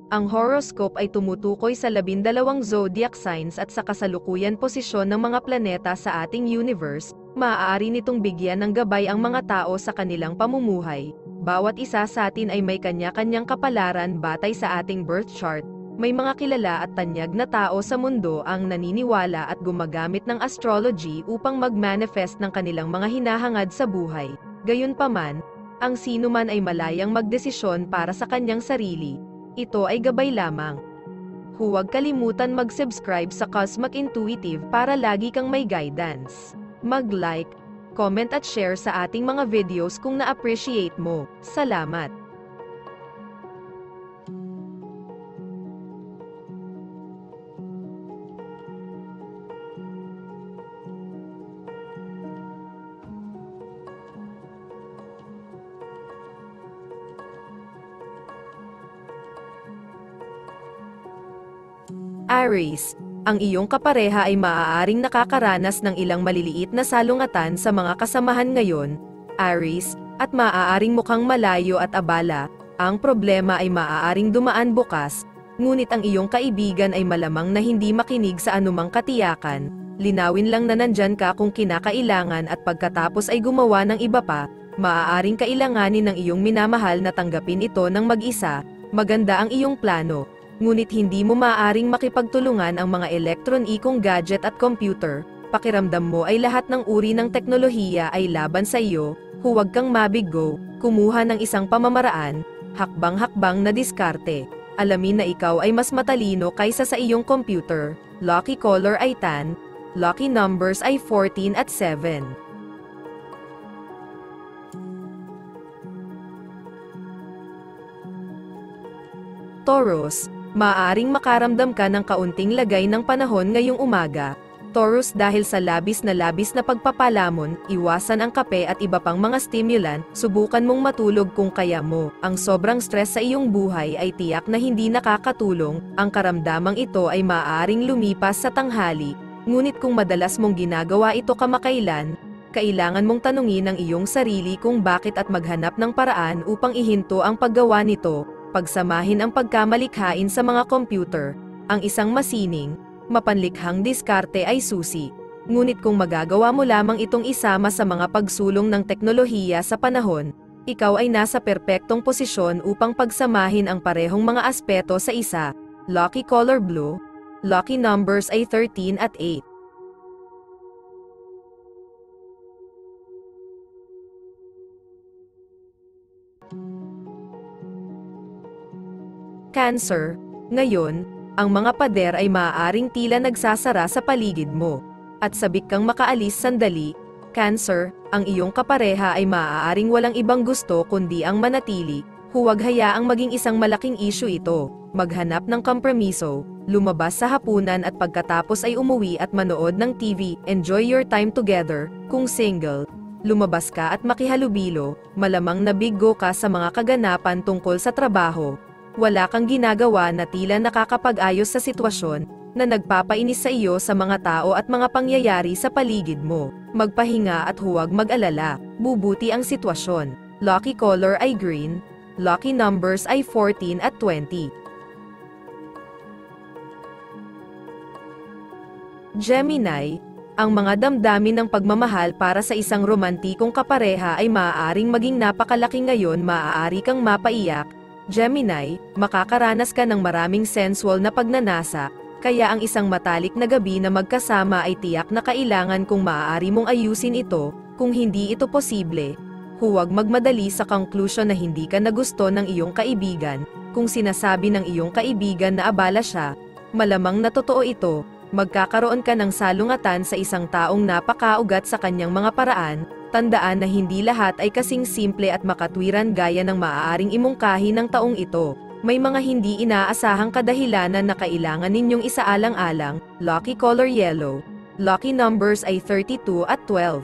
Ang horoscope ay tumutukoy sa 12 zodiac signs at sa kasalukuyan posisyon ng mga planeta sa ating universe. Maaari nitong bigyan ng gabay ang mga tao sa kanilang pamumuhay. Bawat isa sa atin ay may kanya-kanyang kapalaran batay sa ating birth chart. May mga kilala at tanyag na tao sa mundo ang naniniwala at gumagamit ng astrology upang mag-manifest ng kanilang mga hinahangad sa buhay. Gayunpaman, ang sinuman ay malayang magdesisyon para sa kanyang sarili. Ito ay gabay lamang. Huwag kalimutan mag-subscribe sa Cosmic Intuitive para lagi kang may guidance. Mag-like, comment at share sa ating mga videos kung na-appreciate mo. Salamat! Aries, ang iyong kapareha ay maaaring nakakaranas ng ilang maliliit na salungatan sa mga kasamahan ngayon, Aries, at maaaring mukhang malayo at abala. Ang problema ay maaaring dumaan bukas, ngunit ang iyong kaibigan ay malamang na hindi makinig sa anumang katiyakan. Linawin lang na nandyan ka kung kinakailangan at pagkatapos ay gumawa ng iba pa, maaaring kailanganin ng iyong minamahal na tanggapin ito ng mag-isa. Maganda ang iyong plano, ngunit hindi mo maaaring makipagtulungan ang mga elektronikong gadget at computer. Pakiramdam mo ay lahat ng uri ng teknolohiya ay laban sa iyo. Huwag kang mabigo, kumuha ng isang pamamaraan, hakbang-hakbang na diskarte. Alamin na ikaw ay mas matalino kaysa sa iyong computer. Lucky color ay tan, lucky numbers ay 14 at 7. Taurus, maaaring makaramdam ka ng kaunting lagay ng panahon ngayong umaga. Taurus, dahil sa labis na pagpapalamon, iwasan ang kape at iba pang mga stimulant. Subukan mong matulog kung kaya mo. Ang sobrang stress sa iyong buhay ay tiyak na hindi nakakatulong. Ang karamdamang ito ay maaaring lumipas sa tanghali. Ngunit kung madalas mong ginagawa ito kamakailan, kailangan mong tanungin ang iyong sarili kung bakit at maghanap ng paraan upang ihinto ang paggawa nito. Pagsamahin ang pagkamalikhain sa mga computer. Ang isang masining, mapanlikhang diskarte ay susi. Ngunit kung magagawa mo lamang itong isama sa mga pagsulong ng teknolohiya sa panahon, ikaw ay nasa perpektong posisyon upang pagsamahin ang parehong mga aspeto sa isa. Lucky color blue, lucky numbers ay 13 at 8. Cancer, ngayon, ang mga pader ay maaaring tila nagsasara sa paligid mo. At sabik kang makaalis sandali, Cancer, ang iyong kapareha ay maaaring walang ibang gusto kundi ang manatili. Huwag hayaang maging isang malaking issue ito. Maghanap ng kompromiso, lumabas sa hapunan at pagkatapos ay umuwi at manood ng TV. Enjoy your time together. Kung single, lumabas ka at makihalubilo, malamang nabigo ka sa mga kaganapan tungkol sa trabaho. Wala kang ginagawa na tila nakakapag-ayos sa sitwasyon na nagpapainis sa iyo sa mga tao at mga pangyayari sa paligid mo. Magpahinga at huwag mag-alala, bubuti ang sitwasyon. Lucky color ay green, lucky numbers ay 14 at 20. Gemini, ang mga damdamin ng pagmamahal para sa isang romantikong kapareha ay maaaring maging napakalaki ngayon. Maaari kang mapaiyak. Gemini, makakaranas ka ng maraming sensual na pagnanasa, kaya ang isang matalik na gabi na magkasama ay tiyak na kailangan kung maaari mong ayusin ito. Kung hindi ito posible, huwag magmadali sa conclusion na hindi ka na gusto ng iyong kaibigan. Kung sinasabi ng iyong kaibigan na abala siya, malamang na totoo ito. Magkakaroon ka ng salungatan sa isang taong napakaugat sa kanyang mga paraan. Tandaan na hindi lahat ay kasing simple at makatwiran gaya ng maaaring imungkahi ng taong ito. May mga hindi inaasahang kadahilanan na kailangan ninyong isaalang-alang. Lucky color yellow, lucky numbers ay 32 at 12.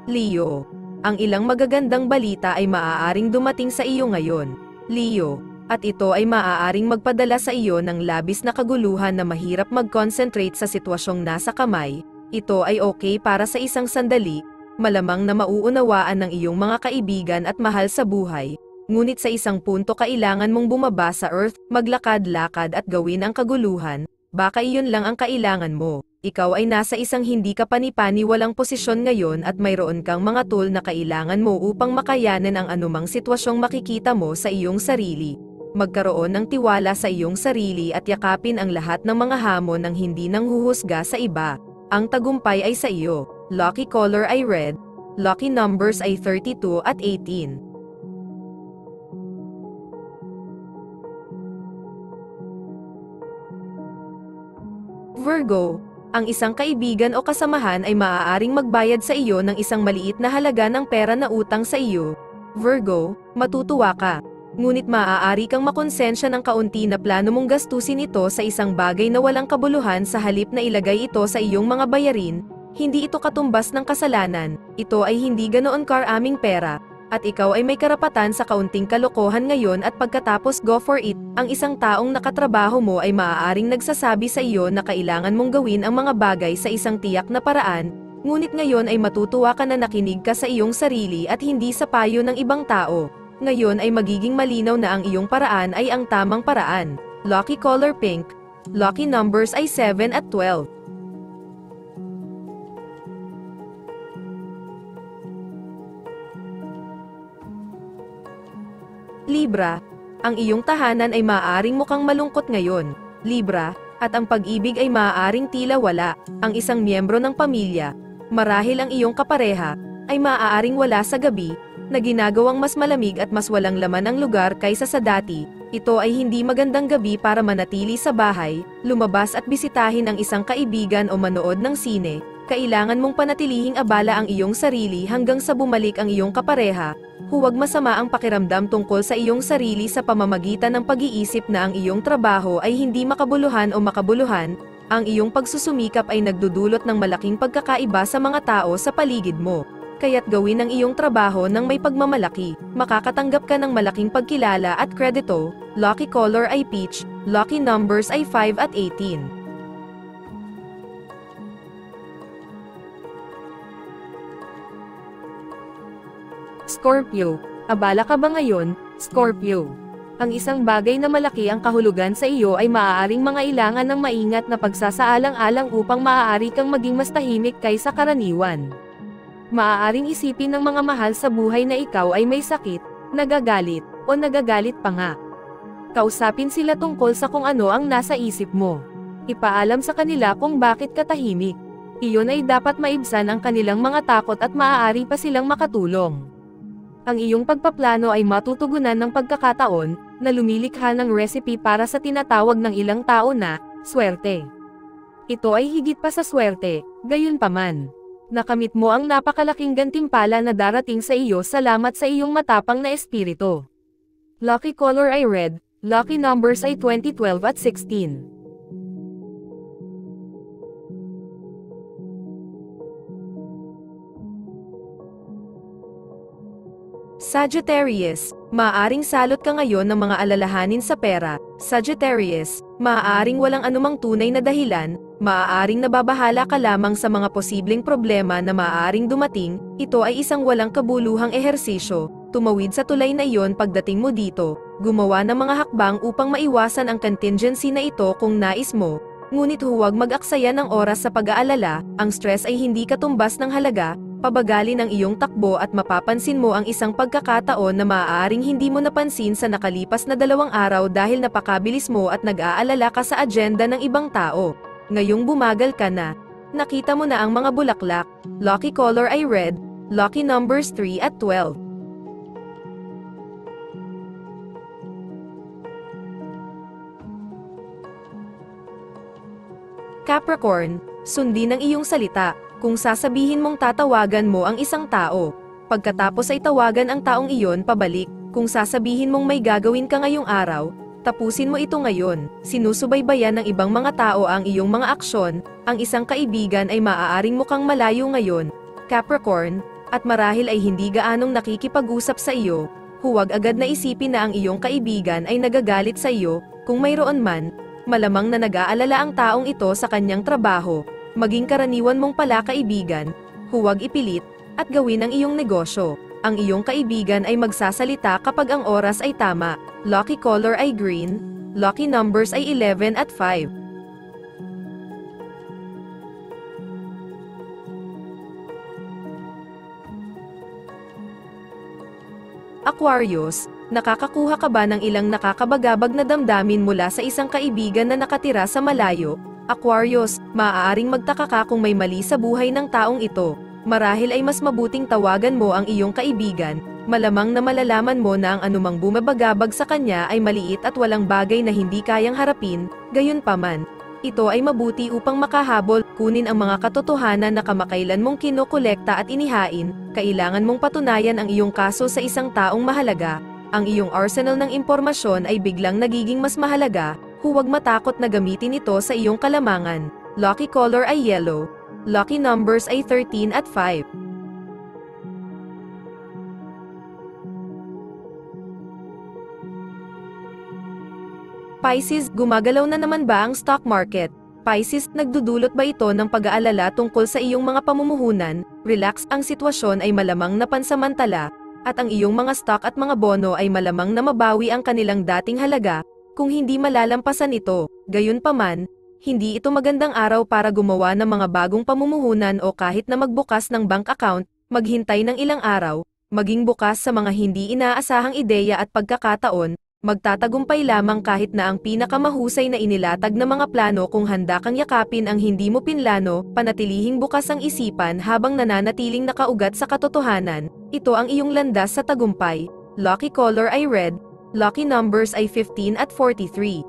Leo, ang ilang magagandang balita ay maaaring dumating sa iyo ngayon, Leo. At ito ay maaaring magpadala sa iyo ng labis na kaguluhan na mahirap mag-concentrate sa sitwasyong nasa kamay. Ito ay okay para sa isang sandali, malamang na mauunawaan ng iyong mga kaibigan at mahal sa buhay. Ngunit sa isang punto kailangan mong bumaba sa Earth, maglakad-lakad at gawin ang kaguluhan, baka iyon lang ang kailangan mo. Ikaw ay nasa isang hindi ka panipaniwalang posisyon ngayon at mayroon kang mga tool na kailangan mo upang makayanan ang anumang sitwasyong makikita mo sa iyong sarili. Magkaroon ng tiwala sa iyong sarili at yakapin ang lahat ng mga hamon ng hindi nanghuhusga sa iba. Ang tagumpay ay sa iyo. Lucky color ay red. Lucky numbers ay 32 at 18. Virgo, ang isang kaibigan o kasamahan ay maaaring magbayad sa iyo ng isang maliit na halaga ng pera na utang sa iyo. Virgo, matutuwa ka. Ngunit maaari kang makonsensya ng kaunti na plano mong gastusin ito sa isang bagay na walang kabuluhan sa halip na ilagay ito sa iyong mga bayarin. Hindi ito katumbas ng kasalanan, ito ay hindi ganoon karaming pera. At ikaw ay may karapatan sa kaunting kalokohan ngayon at pagkatapos go for it, ang isang taong nakatrabaho mo ay maaaring nagsasabi sa iyo na kailangan mong gawin ang mga bagay sa isang tiyak na paraan, ngunit ngayon ay matutuwa ka na nakinig ka sa iyong sarili at hindi sa payo ng ibang tao. Ngayon ay magiging malinaw na ang iyong paraan ay ang tamang paraan. Lucky color pink. Lucky numbers ay 7 at 12. Libra, ang iyong tahanan ay maaaring mukhang malungkot ngayon, Libra, at ang pag-ibig ay maaaring tila wala. Ang isang miyembro ng pamilya, marahil ang iyong kapareha, ay maaaring wala sa gabi, na ginagawang mas malamig at mas walang laman ang lugar kaysa sa dati. Ito ay hindi magandang gabi para manatili sa bahay, lumabas at bisitahin ang isang kaibigan o manood ng sine. Kailangan mong panatilihing abala ang iyong sarili hanggang sa bumalik ang iyong kapareha. Huwag masama ang pakiramdam tungkol sa iyong sarili sa pamamagitan ng pag-iisip na ang iyong trabaho ay hindi makabuluhan o makabuluhan. Ang iyong pagsusumikap ay nagdudulot ng malaking pagkakaiba sa mga tao sa paligid mo. Kaya't gawin ang iyong trabaho ng may pagmamalaki. Makakatanggap ka ng malaking pagkilala at kredito. Lucky color ay peach. Lucky numbers ay 5 at 18. Scorpio, abala ka ba ngayon, Scorpio? Ang isang bagay na malaki ang kahulugan sa iyo ay maaaring mangailangan ng maingat na pagsasaalang-alang upang maaari kang maging mas tahimik kaysa karaniwan. Maaaring isipin ng mga mahal sa buhay na ikaw ay may sakit, nagagalit, o nagagalit pa nga. Kausapin sila tungkol sa kung ano ang nasa isip mo. Ipaalam sa kanila kung bakit ka tahimik. Iyon ay dapat maibsan ang kanilang mga takot at maaari pa silang makatulong. Ang iyong pagpaplano ay matutugunan ng pagkakataon, na lumilikha ng recipe para sa tinatawag ng ilang tao na, swerte. Ito ay higit pa sa swerte, gayunpaman. Nakamit mo ang napakalaking gantimpala na darating sa iyo salamat sa iyong matapang na espiritu. Lucky color ay red, lucky numbers ay 20, 12 at 16. Sagittarius, maaaring salot ka ngayon ng mga alalahanin sa pera. Sagittarius, maaaring walang anumang tunay na dahilan, maaaring nababahala ka lamang sa mga posibleng problema na maaaring dumating. Ito ay isang walang kabuluhang ehersisyo. Tumawid sa tulay na iyon pagdating mo dito, gumawa ng mga hakbang upang maiwasan ang contingency na ito kung nais mo. Ngunit huwag mag-aksaya ng oras sa pag-aalala, ang stress ay hindi katumbas ng halaga. Pabagalin ang iyong takbo at mapapansin mo ang isang pagkakataon na maaaring hindi mo napansin sa nakalipas na 2 araw dahil napakabilis mo at nag-aalala ka sa agenda ng ibang tao. Ngayong bumagal ka na, nakita mo na ang mga bulaklak. Lucky color ay red, lucky numbers 3 at 12. Capricorn, sundin ang iyong salita. Kung sasabihin mong tatawagan mo ang isang tao, pagkatapos ay tawagan ang taong iyon pabalik. Kung sasabihin mong may gagawin ka ngayong araw, tapusin mo ito ngayon. Sinusubaybayan ng ibang mga tao ang iyong mga aksyon, ang isang kaibigan ay maaaring mukhang malayo ngayon, Capricorn, at marahil ay hindi gaanong nakikipag-usap sa iyo. Huwag agad na isipin na ang iyong kaibigan ay nagagalit sa iyo, kung mayroon man, malamang na nag-aalala ang taong ito sa kanyang trabaho. Maging karaniwan mong pala kaibigan, huwag ipilit, at gawin ang iyong negosyo. Ang iyong kaibigan ay magsasalita kapag ang oras ay tama. Lucky color ay green. Lucky numbers ay 11 at 5. Aquarius, nakakakuha ka ba ng ilang nakakabagabag na damdamin mula sa isang kaibigan na nakatira sa malayo? Aquarius, maaaring magtaka ka kung may mali sa buhay ng taong ito. Marahil ay mas mabuting tawagan mo ang iyong kaibigan, malamang na malalaman mo na ang anumang bumabagabag sa kanya ay maliit at walang bagay na hindi kayang harapin, gayunpaman. Ito ay mabuti upang makahabol, kunin ang mga katotohanan na kamakailan mong kinokolekta at inihain, kailangan mong patunayan ang iyong kaso sa isang taong mahalaga. Ang iyong arsenal ng impormasyon ay biglang nagiging mas mahalaga, huwag matakot na gamitin ito sa iyong kalamangan. Lucky color ay yellow. Lucky numbers ay 13 at 5. Pisces, gumagalaw na naman ba ang stock market? Pisces, nagdudulot ba ito ng pag-aalala tungkol sa iyong mga pamumuhunan? Relax, ang sitwasyon ay malamang na pansamantala, at ang iyong mga stock at mga bono ay malamang na mabawi ang kanilang dating halaga, kung hindi malalampasan ito. Gayunpaman, hindi ito magandang araw para gumawa ng mga bagong pamumuhunan o kahit na magbukas ng bank account, maghintay ng ilang araw, maging bukas sa mga hindi inaasahang ideya at pagkakataon, magtatagumpay lamang kahit na ang pinakamahusay na inilatag na mga plano kung handa kang yakapin ang hindi mo pinlano, panatilihing bukas ang isipan habang nananatiling nakaugat sa katotohanan, ito ang iyong landas sa tagumpay. Lucky color ay red, lucky numbers ay 15 at 43.